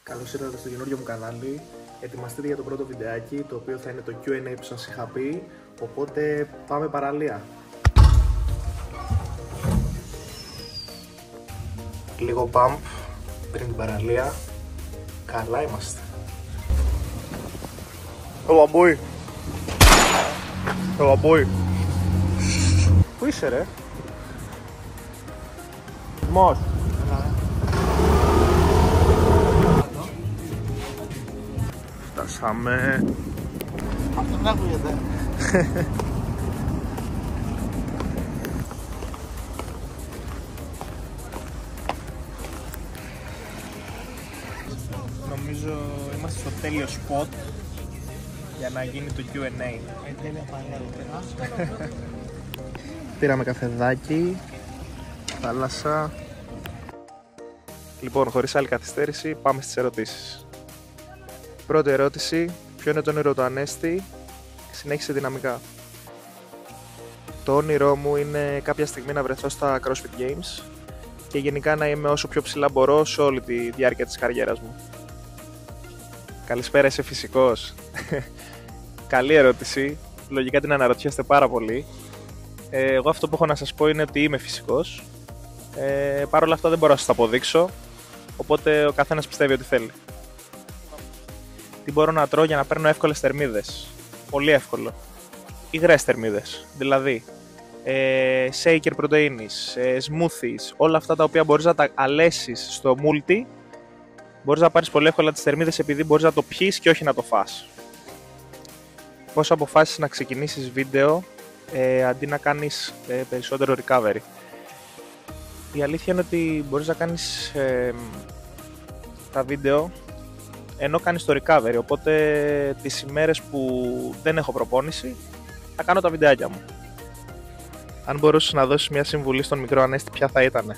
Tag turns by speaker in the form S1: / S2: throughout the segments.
S1: Καλώς ήρθατε στο καινούριο μου κανάλι. Ετοιμαστείτε για το πρώτο βιντεάκι, το οποίο θα είναι το Q&A που σας είχα πει. Οπότε πάμε παραλία. Λίγο pump πριν την παραλία. Καλά είμαστε. Ο μπαμπούι. Ο μπαμπούι. Πού είσαι ρε? Μος. Φτάσαμε.
S2: Αυτό δεν ακούγεται.
S1: Νομίζω είμαστε στο τέλειο spot για να γίνει το Q&A.
S2: Τέλεια παρέα.
S1: Πήραμε καφεδάκι, θάλασσα. Λοιπόν, χωρίς άλλη καθυστέρηση, πάμε στις ερωτήσεις. Πρώτη ερώτηση, ποιο είναι το όνειρο του Ανέστη? Συνέχισε δυναμικά. Το όνειρό μου είναι κάποια στιγμή να βρεθώ στα CrossFit Games και γενικά να είμαι όσο πιο ψηλά μπορώ σε όλη τη διάρκεια της καριέρας μου. Καλησπέρα, είσαι φυσικός? Καλή ερώτηση, λογικά την αναρωτιέστε πάρα πολύ. Εγώ αυτό που έχω να σας πω είναι ότι είμαι φυσικός. Παρ' όλα αυτά δεν μπορώ να σας το αποδείξω, οπότε ο καθένας πιστεύει ότι θέλει. Τι μπορώ να τρώω για να παίρνω εύκολες θερμίδες? Πολύ εύκολο. Υγρές θερμίδες, δηλαδή shaker πρωτεΐνης, smoothies, όλα αυτά τα οποία μπορείς να τα αλέσεις στο multi, μπορείς να πάρεις πολύ εύκολα τις θερμίδες επειδή μπορείς να το πιείς και όχι να το φας. Πώς αποφάσισες να ξεκινήσεις βίντεο αντί να κάνεις περισσότερο recovery? Η αλήθεια είναι ότι μπορείς να κάνεις τα βίντεο ενώ κάνεις το recovery, οπότε τις ημέρες που δεν έχω προπόνηση θα κάνω τα βιντεάκια μου. Αν μπορούσες να δώσεις μια συμβουλή στον μικρό Ανέστη, ποια θα ήτανε?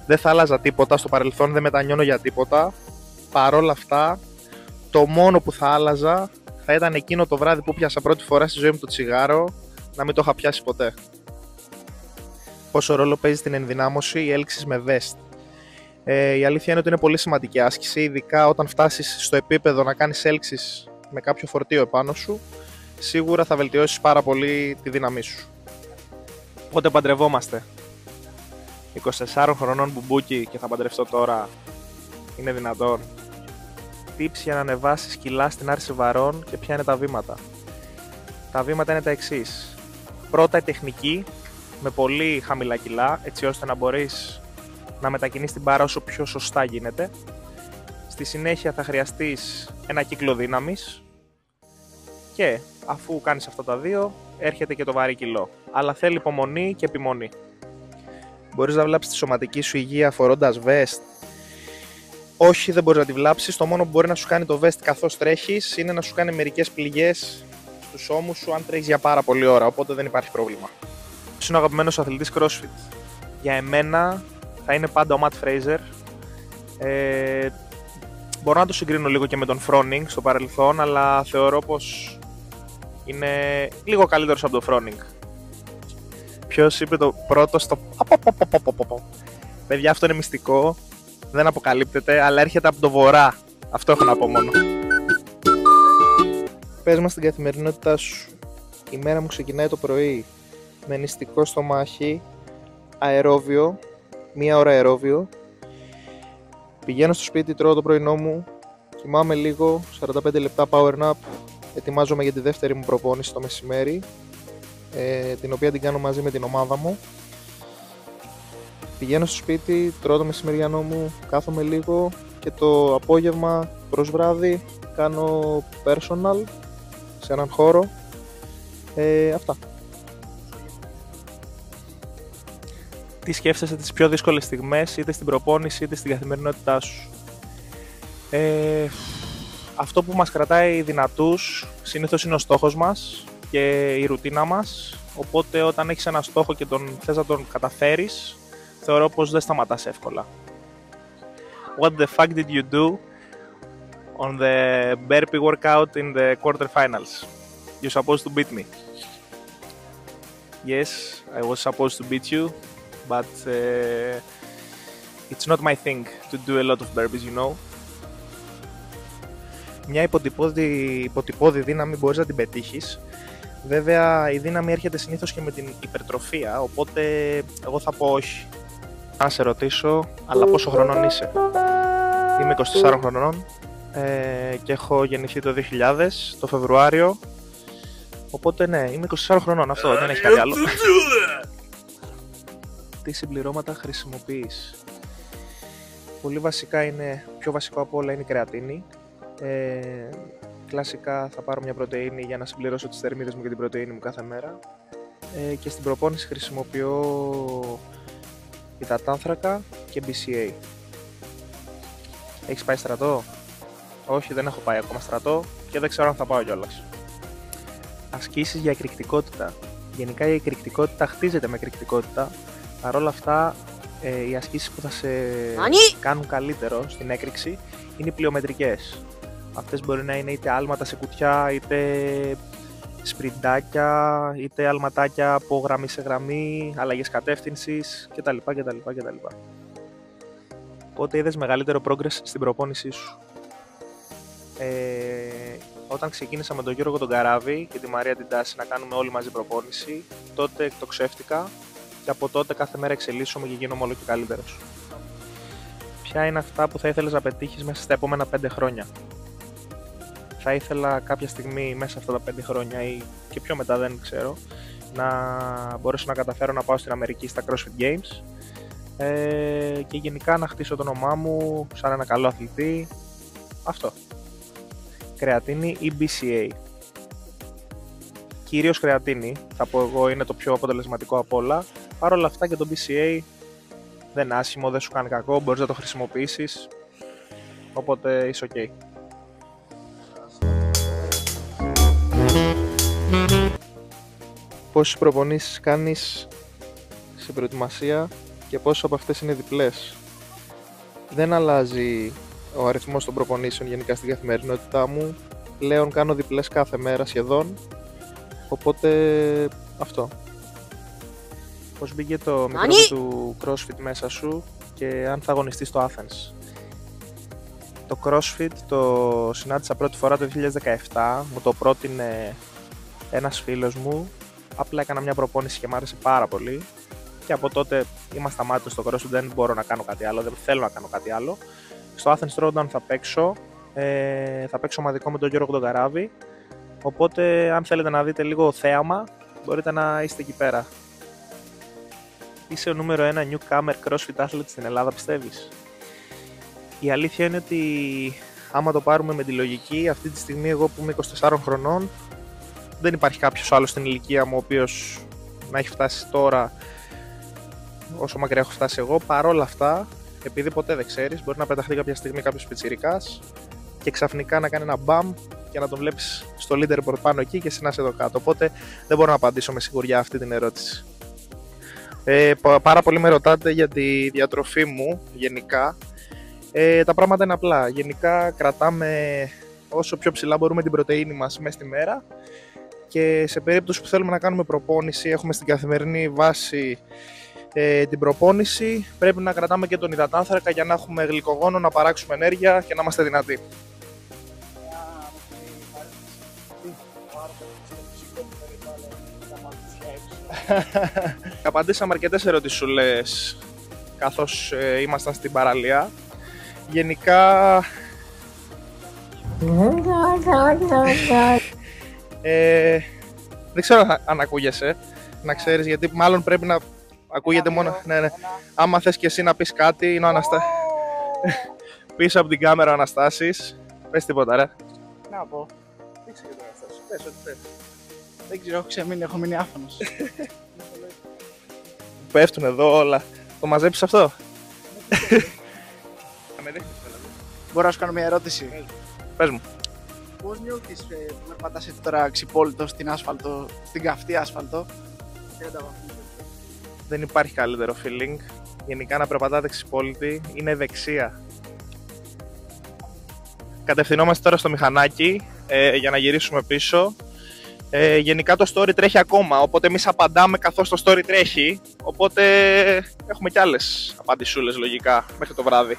S1: Δεν θα άλλαζα τίποτα στο παρελθόν, δεν μετανιώνω για τίποτα. Παρόλα αυτά, το μόνο που θα άλλαζα θα ήταν εκείνο το βράδυ που πιάσα πρώτη φορά στη ζωή μου το τσιγάρο, να μην το είχα πιάσει ποτέ. Πόσο ρόλο παίζει στην ενδυνάμωση η έλξης με vest? Η αλήθεια είναι ότι είναι πολύ σημαντική άσκηση, ειδικά όταν φτάσεις στο επίπεδο να κάνεις έλξεις με κάποιο φορτίο επάνω σου, σίγουρα θα βελτιώσεις πάρα πολύ τη δύναμή σου. Πότε παντρευόμαστε? 24 χρονών μπουμπούκι και θα παντρευτώ τώρα, είναι δυνατόν? Tips για να ανεβάσεις κιλά στην άρση βαρών και ποια είναι τα βήματα? Τα βήματα είναι τα εξής. Πρώτα η τεχνική με πολύ χαμηλά κιλά, έτσι ώστε να μπορείς να μετακινείς την μπάρα όσο πιο σωστά γίνεται. Στη συνέχεια θα χρειαστείς ένα κύκλο δύναμης και αφού κάνεις αυτά τα δύο έρχεται και το βαρύ κιλό. Αλλά θέλει υπομονή και επιμονή. Μπορείς να βλάψεις τη σωματική σου υγεία φορώντας vest? Όχι, δεν μπορείς να τη βλάψεις. Το μόνο που μπορεί να σου κάνει το vest καθώς τρέχεις είναι να σου κάνει μερικές πληγές στους ώμους σου αν τρέχεις για πάρα πολλή ώρα, οπότε δεν υπάρχει πρόβλημα. Ποιος είναι ο αγαπημένος αθλητής CrossFit? Για εμένα θα είναι πάντα ο Matt Fraser. Μπορώ να το συγκρίνω λίγο και με τον Froning στο παρελθόν, αλλά θεωρώ πως είναι λίγο καλύτερος από τον Froning. Ποιος είπε το πρώτο στο... Παιδιά, αυτό είναι μυστικό, δεν αποκαλύπτεται, αλλά έρχεται από το βορρά. Αυτό έχω να πω μόνο. Πες μας την καθημερινότητά σου. Η μέρα μου ξεκινάει το πρωί με νηστικό στομάχι, αερόβιο, 1 ώρα αερόβιο. Πηγαίνω στο σπίτι, τρώω το πρωινό μου, κοιμάμαι λίγο, 45 λεπτά power nap, ετοιμάζομαι για τη δεύτερη μου προπόνηση το μεσημέρι, την οποία την κάνω μαζί με την ομάδα μου. Πηγαίνω στο σπίτι, τρώω το μεσημεριανό μου, κάθομαι λίγο και το απόγευμα προς βράδυ κάνω personal σε έναν χώρο. Αυτά. Τι σκέφτεσαι τις πιο δύσκολες στιγμές, είτε στην προπόνηση είτε στην καθημερινότητά σου? Αυτό που μας κρατάει δυνατούς συνήθως είναι ο στόχος μας και η ρουτίνα μας, οπότε όταν έχεις ένα στόχο και θες να τον καταφέρεις, θεωρώ πως δεν σταματάς εύκολα. What the fuck did you do on the burpee workout in the quarterfinals? You're supposed to beat me. Yes, I was supposed to beat you, but it's not my thing to do a lot of burpees, you know. Μια υποτυπώδη δύναμη μπορείς να την πετύχεις. Βέβαια η δύναμη έρχεται συνήθως και με την υπερτροφία, οπότε εγώ θα πω όχι. Να σε ρωτήσω, αλλά πόσο χρονών είσαι? Είμαι 24 χρονών και έχω γεννηθεί το 2000, το Φεβρουάριο. Οπότε ναι, είμαι 24 χρονών, αυτό δεν έχει κάτι άλλο. Τι συμπληρώματα χρησιμοποιείς? Πολύ βασικά είναι, πιο βασικό από όλα είναι η κρεατίνη. Κλασικά θα πάρω μια πρωτεΐνη για να συμπληρώσω τις θερμίδες μου και την πρωτεΐνη μου κάθε μέρα. Και στην προπόνηση χρησιμοποιώ υδατάνθρακα και BCA. Έχεις πάει στρατό? Όχι, δεν έχω πάει ακόμα στρατό και δεν ξέρω αν θα πάω κιόλας. Ασκήσεις για εκρηκτικότητα. Γενικά η εκρηκτικότητα χτίζεται με εκρηκτικότητα. Παρ' όλα αυτά, οι ασκήσεις που θα σε κάνουν καλύτερο στην έκρηξη είναι οι πλειομετρικές. Αυτές μπορεί να είναι είτε άλματα σε κουτιά, είτε σπριντάκια, είτε αλματάκια από γραμμή σε γραμμή, αλλαγές κατεύθυνσης κτλ. Πότε είδες μεγαλύτερο progress στην προπόνησή σου? Όταν ξεκίνησα με τον Γιώργο τον Καράβη και τη Μαρία την Τάση να κάνουμε όλοι μαζί προπόνηση, τότε εκτοξεύτηκα και από τότε κάθε μέρα εξελίσσομαι και γίνομαι όλο και καλύτερος. Ποια είναι αυτά που θα ήθελες να πετύχεις μέσα στα επόμενα 5 χρόνια? Θα ήθελα κάποια στιγμή μέσα αυτά τα 5 χρόνια ή και πιο μετά, δεν ξέρω, να μπορέσω να καταφέρω να πάω στην Αμερική στα CrossFit Games και γενικά να χτίσω το όνομά μου σαν ένα καλό αθλητή. Αυτό. Κρεατίνη ή BCA? Κυρίως κρεατίνη, θα πω εγώ, είναι το πιο αποτελεσματικό από όλα. Παρ' όλα αυτά και το BCA δεν είναι άσχημο, δεν σου κάνει κακό, μπορείς να το χρησιμοποιήσεις, οπότε είσαι ok. Πόσες προπονήσεις κάνεις στην προετοιμασία και πόσες από αυτές είναι διπλές? Δεν αλλάζει ο αριθμός των προπονήσεων γενικά στην καθημερινότητά μου. Πλέον κάνω διπλές κάθε μέρα σχεδόν, οπότε αυτό. Πώς μπήκε το μικρόβιο του CrossFit μέσα σου και αν θα αγωνιστείς στο Athens? Το CrossFit το συνάντησα πρώτη φορά το 2017, μου το πρότεινε ένας φίλος μου, απλά έκανα μια προπόνηση και μου άρεσε πάρα πολύ και από τότε είμαι σταμάτητος στο CrossFit, δεν μπορώ να κάνω κάτι άλλο, δεν θέλω να κάνω κάτι άλλο. Στο Athens Throwdown θα παίξω ομαδικό με τον Γιώργο τον Καράβη, οπότε αν θέλετε να δείτε λίγο θέαμα μπορείτε να είστε εκεί πέρα. Είσαι ο νούμερο 1 newcomer CrossFit athlete στην Ελλάδα, πιστεύεις? Η αλήθεια είναι ότι άμα το πάρουμε με τη λογική, αυτή τη στιγμή εγώ που είμαι 24 χρονών, δεν υπάρχει κάποιος άλλος στην ηλικία μου ο οποίος να έχει φτάσει τώρα όσο μακριά έχω φτάσει εγώ. Παρόλα αυτά, επειδή ποτέ δεν ξέρεις, μπορεί να πεταχθεί κάποια στιγμή κάποιος πιτσιρικάς και ξαφνικά να κάνει ένα μπαμ και να τον βλέπεις στο leaderboard πάνω εκεί και εσύ να είσαι εδώ κάτω. Οπότε δεν μπορώ να απαντήσω με σιγουριά αυτή την ερώτηση. Πάρα πολύ με ρωτάτε για τη διατροφή μου γενικά. Τα πράγματα είναι απλά. Γενικά κρατάμε όσο πιο ψηλά μπορούμε την πρωτεΐνη μας μέσα στη μέρα και σε περίπτωση που θέλουμε να κάνουμε προπόνηση, έχουμε στην καθημερινή βάση την προπόνηση, πρέπει να κρατάμε και τον υδατάνθρακα για να έχουμε γλυκογόνο, να παράξουμε ενέργεια και να είμαστε δυνατοί. Απαντήσαμε αρκετές ερωτησούλες καθώς ήμασταν στην παραλία. Γενικά δεν ξέρω αν ακούγεσαι, να ξέρεις, γιατί μάλλον πρέπει να ακούγεται μόνο. Ναι. Άμα θες και εσύ να πεις κάτι, είναι ο πίσω από την κάμερα ο Αναστάσης. Πες τίποτα ρε.
S2: Να πω.
S1: Τι ξέρεις ο Αναστάσης, πες ό,τι θες.
S2: Δεν ξέρω, έχω μείνει άφωνος.
S1: Πέφτουν εδώ όλα. Το μαζέψεις αυτό?
S2: Μπορώ να σου κάνω μια ερώτηση?
S1: Πες μου.
S2: Πώς νιώθεις που περπατάς τώρα ξυπόλυτο στην άσφαλτο, στην καυτή άσφαλτο?
S1: Δεν υπάρχει καλύτερο feeling. Γενικά να περπατάτε ξυπόλυτοι είναι δεξία. Κατευθυνόμαστε τώρα στο μηχανάκι για να γυρίσουμε πίσω. Γενικά το story τρέχει ακόμα, οπότε εμείς απαντάμε καθώς το story τρέχει. Οπότε έχουμε κι άλλες απαντησούλες λογικά μέχρι το βράδυ.